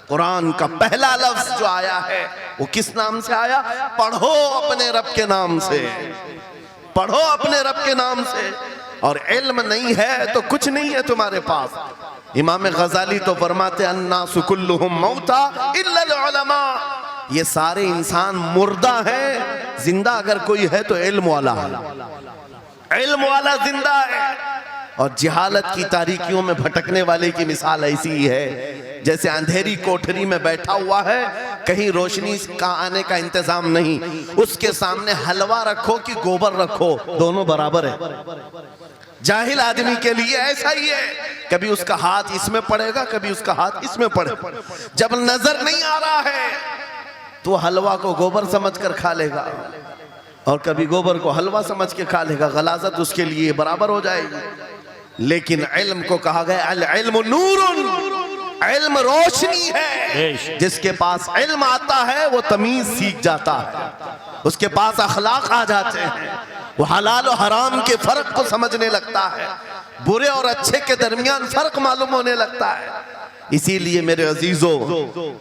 कुरान का पहला लफ्ज जो आया है वो किस नाम से आया? पढ़ो अपने रब के नाम से, पढ़ो अपने रब के नाम से। और इल्म नहीं है तो कुछ नहीं है तुम्हारे पास। इमाम गजाली तो फरमाते अन्नासु कुल्लुहुम मौता इल्लल उलमा, ये सारे इंसान मुर्दा हैं, जिंदा अगर कोई है तो इल्म वाला है, इल्म वाला जिंदा है। और जिहालत की तारीकियों में भटकने वाले की मिसाल ऐसी ही है जैसे अंधेरी कोठरी में बैठा हुआ है, कहीं रोशनी का आने का इंतजाम नहीं, उसके सामने हलवा रखो कि गोबर रखो, दोनों बराबर है। जाहिल आदमी के लिए ऐसा ही है, कभी उसका हाथ इसमें पड़ेगा, कभी उसका हाथ इसमें पड़ेगा। जब नजर नहीं आ रहा है तो हलवा को गोबर समझकर खा लेगा और कभी गोबर को हलवा समझ के खा लेगा, गलाजत उसके लिए बराबर हो जाएगी। लेकिन इल्म को कहा गया अल इल्मु नूरुन, इल्म रोशनी है। जिसके पास इल्म आता है वो तमीज सीख जाता है, उसके पास अखलाक आ जाते हैं, वो हलाल और हराम के फर्क को समझने लगता है, बुरे और अच्छे के दरमियान फर्क मालूम होने लगता है। इसीलिए मेरे अजीजों,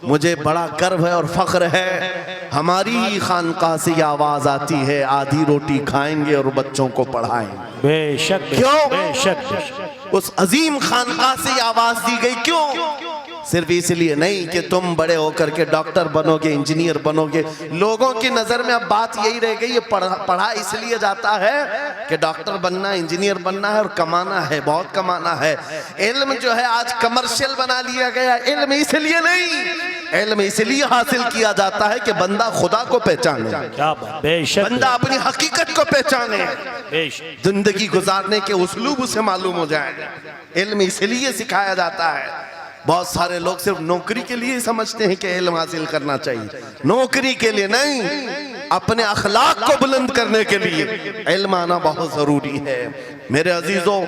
मुझे बड़ा गर्व है और फख्र है, हमारी ही खानकाह से यह आवाज आती है आधी रोटी खाएंगे और बच्चों को पढ़ाएंगे। बेशक, क्यों? बेशक। उस अजीम खानकाह से यह आवाज दी गई, क्यों? सिर्फ इसलिए नहीं कि तुम बड़े होकर के डॉक्टर बनोगे, इंजीनियर बनोगे। लोगों की नजर में अब बात यही रह गई है, पढ़ा इसलिए जाता है कि डॉक्टर बनना, इंजीनियर बनना है और कमाना है, बहुत कमाना है। इल्म जो है आज कमर्शियल बना लिया गया। इल्म इसलिए नहीं, इल्म इसलिए हासिल किया जाता है कि बंदा खुदा को पहचाने, बंदा अपनी हकीकत को पहचाने, जिंदगी गुजारने के उस्लूब उसे मालूम हो जाए। इल्म इसलिए सिखाया जाता है। बहुत सारे लोग सिर्फ नौकरी के लिए समझते हैं कि इल्म हासिल करना चाहिए, नौकरी के लिए नहीं, अपने अखलाक को बुलंद करने के लिए इल्म आना बहुत जरूरी है। मेरे अजीजों,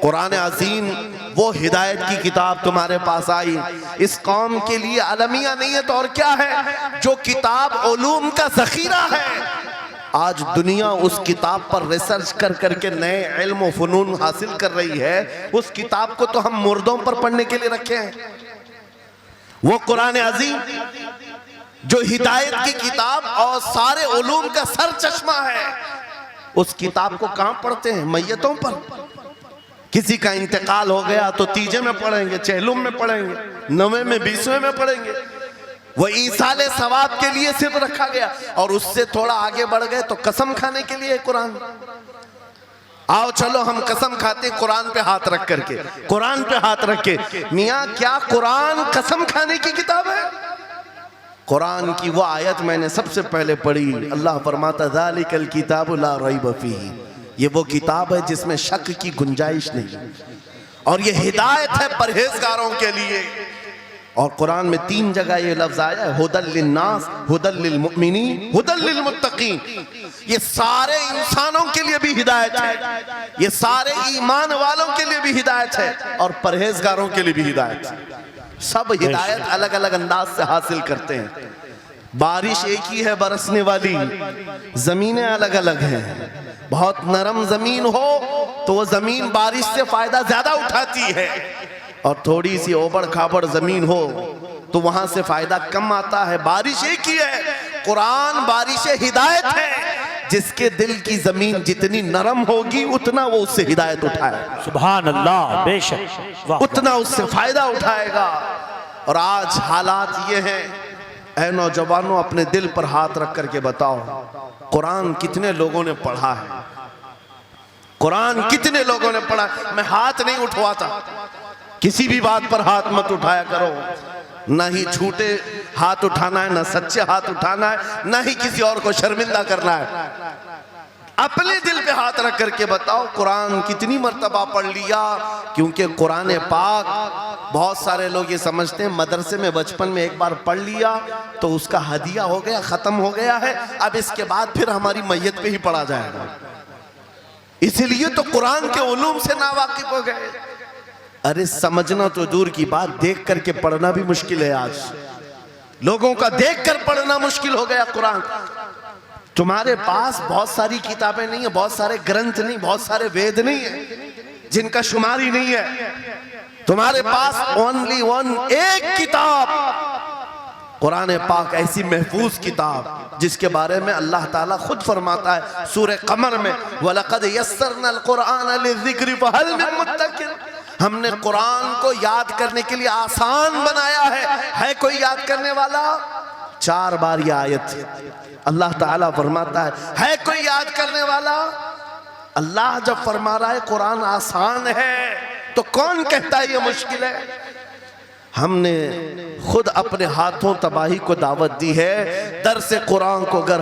कुरान अज़ीम वो हिदायत की किताब तुम्हारे पास आई, इस कौम के लिए अलमिया नहीं है तो और क्या है, जो किताब उलूम का जखीरा है। आज दुनिया उस किताब पर रिसर्च कर करके नए इल्म फनून हासिल कर रही है। उस किताब को तो हम मुर्दों पर पढ़ने के लिए रखे हैं। वो कुरान अज़ीम जो हिदायत की किताब और सारे उलूम का सर चश्मा है, उस किताब को कहां पढ़ते हैं? मैयतों पर। किसी का इंतकाल हो गया तो तीजे में पढ़ेंगे, चहलुम में पढ़ेंगे, नवे में, 20वें में पढ़ेंगे। वो ईसाले सवाब के लिए सिर्फ रखा गया। और उससे थोड़ा आगे बढ़ गए तो कसम खाने के लिए कुरान। आओ चलो हम कसम खाते कुरान पे हाथ रख करके, कुरान पे हाथ रख के। मियाँ क्या कुरान कसम खाने की किताब है? कुरान की वो आयत मैंने सबसे पहले पढ़ी, अल्लाह फरमाता ज़ालिकल किताबु ला रैब फीह, ये वो किताब है जिसमें शक की गुंजाइश नहीं, और ये हिदायत है परहेजगारों के लिए। और कुरान में 3 जगह ये लफ्ज आया है, हुदल लिन्नास, हुदल लिलमुमिनीन, हुदल लिलमुत्तकीन। ये सारे इंसानों के लिए भी हिदायत है, ये सारे ईमान वालों के लिए भी हिदायत है, और परहेजगारों के लिए भी हिदायत है। सब हिदायत अलग अलग अंदाज से हासिल करते हैं। बारिश एक ही है बरसने वाली, जमीनें अलग अलग हैं। बहुत नरम जमीन हो तो वो जमीन बारिश से फायदा ज्यादा उठाती है, और थोड़ी सी ओबड़ खाबड़ जमीन हो तो वहां से फायदा कम आता है। बारिश एक ही है, कुरान बारिश हिदायत है। जिसके दिल की जमीन जितनी नरम होगी उतना वो उससे हिदायत उठाएगा। सुभान अल्लाह, बेशक, उतना उससे फायदा उठाएगा। और आज हालात ये हैं, ऐ नौजवानों अपने दिल पर हाथ रख करके बताओ, कुरान कितने लोगों ने पढ़ा है? कुरान कितने लोगों ने पढ़ा? मैं हाथ नहीं उठवाता, किसी भी बात पर हाथ मत उठाया करो, ना ही झूठे हाथ उठाना है, ना सच्चे हाथ उठाना है, ना ही किसी और को शर्मिंदा करना है। अपने दिल पे हाथ रख करके बताओ कुरान कितनी मर्तबा पढ़ लिया। क्योंकि कुरान पाक, बहुत सारे लोग ये समझते हैं मदरसे में बचपन में एक बार पढ़ लिया तो उसका हदिया हो गया, खत्म हो गया है, अब इसके बाद फिर हमारी मैयत पे ही पढ़ा जाएगा। इसलिए तो कुरान के उलूम से नावाकिफ हो गए। अरे समझना तो दूर की बात, देख करके पढ़ना भी मुश्किल है। आज लोगों का देख कर पढ़ना मुश्किल हो गया। कुरान तुम्हारे पास बहुत सारी किताबें नहीं है, बहुत सारे ग्रंथ नहीं, बहुत सारे वेद नहीं है जिनका शुमार ही नहीं है। तुम्हारे पास ओनली वन, एक किताब कुरान पाक ऐसी महफूज किताब जिसके बारे में अल्लाह ताला खुद फरमाता है सूरह कमर में, वलक़द यस्सरनल कुरआन लिज़िक्रि फ़हल मिन मुद्दकिर। हमने कुरान को याद करने के लिए आसान बनाया है कोई याद करने वाला? 4 बार यह आयत अल्लाह ताला फरमाता है कोई याद करने वाला? अल्लाह जब फरमा रहा है कुरान आसान है तो कौन कहता है ये मुश्किल है? हमने खुद अपने हाथों तबाही को दावत दी है। दर्स कुरान को अगर